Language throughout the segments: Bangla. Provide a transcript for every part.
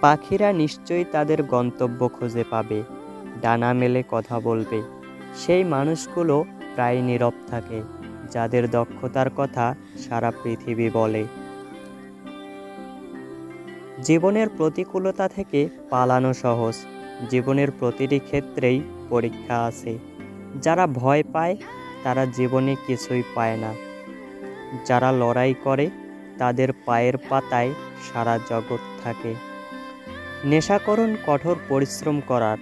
পাখিরা নিশ্চয়ই তাদের গন্তব্য খুঁজে পাবে, ডানা মেলে কথা বলবে। সেই মানুষগুলো প্রায় নীরব থাকে, যাদের দক্ষতার কথা সারা পৃথিবী বলে। জীবনের প্রতিকূলতা থেকে পালানো সহজ, জীবনের প্রতিটি ক্ষেত্রেই পরীক্ষা আছে। যারা ভয় পায় তারা জীবনে কিছুই পায় না। যারা লড়াই করে তাদের পায়ের পাতায় সারা জগৎ থাকে। নেশা করুন কঠোর পরিশ্রম করার,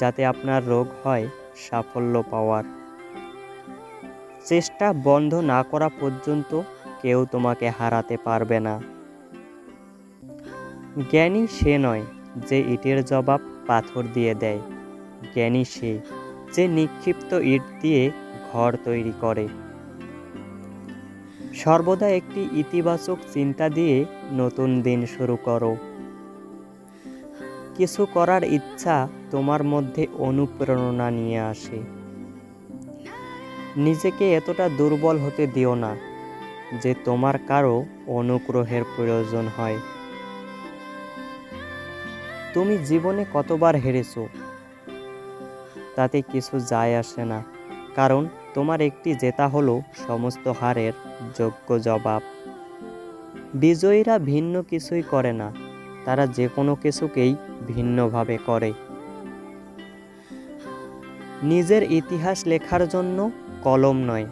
যাতে আপনার রোগ হয় সাফল্য পাওয়ার। চেষ্টা বন্ধ না করা পর্যন্ত কেউ তোমাকে হারাতে পারবে না। জ্ঞানী সে নয় যে ইটের জবাব পাথর দিয়ে দেয়, জ্ঞানী সে যে নিক্ষিপ্ত ইট দিয়ে ঘর তৈরি করে। সর্বদা একটি ইতিবাচক চিন্তা দিয়ে নতুন দিন শুরু করো। কিছু করার ইচ্ছা তোমার মধ্যে অনুপ্রেরণা নিয়ে আসে। নিজেকে এতটা দুর্বল হতে দিও না যে তোমার কারো অনুগ্রহের প্রয়োজন হয়। তুমি জীবনে কতবার হেরেছো তাতে কিছু যায় আসে না, কারণ তোমার একটি জেতা হলো সমস্ত হারের যোগ্য জবাব। বিজয়ীরা ভিন্ন কিছুই করে না, তারা যে কোনো কিছুকেই ভিন্নভাবে করে। নিজের ইতিহাস লেখার জন্য কলম নয়,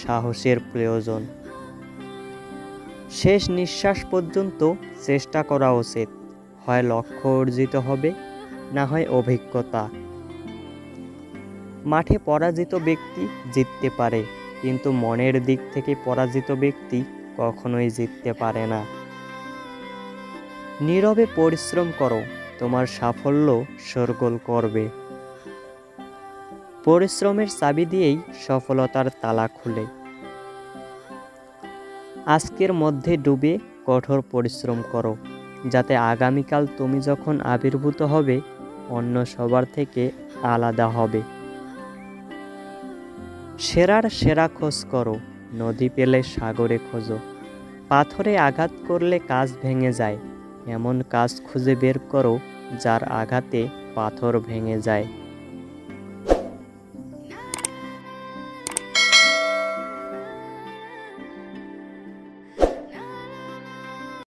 সাহসের প্রয়োজন। শেষ নিঃশ্বাস পর্যন্ত চেষ্টা করা উচিত, হয় লক্ষ্য অর্জিত হবে, না হয় অভিজ্ঞতা। মাঠে পরাজিত ব্যক্তি জিততে পারে, কিন্তু মনের দিক থেকে পরাজিত ব্যক্তি কখনোই জিততে পারে না। নীরবে পরিশ্রম করো, তোমার সাফল্য শোরগোল করবে। পরিশ্রমের চাবি দিয়েই সফলতার তালা খুলে। আজকের মধ্যে ডুবে কঠোর পরিশ্রম করো, যাতে আগামীকাল তুমি যখন আবির্ভূত হবে অন্য সবার থেকে আলাদা হবে। সেরার সেরা খোঁজ করো, নদী পেলে সাগরে খোঁজো। পাথরে আঘাত করলে কাজ ভেঙে যায়, এমন কাজ খুঁজে বের করো যার আঘাতে পাথর ভেঙে যায়।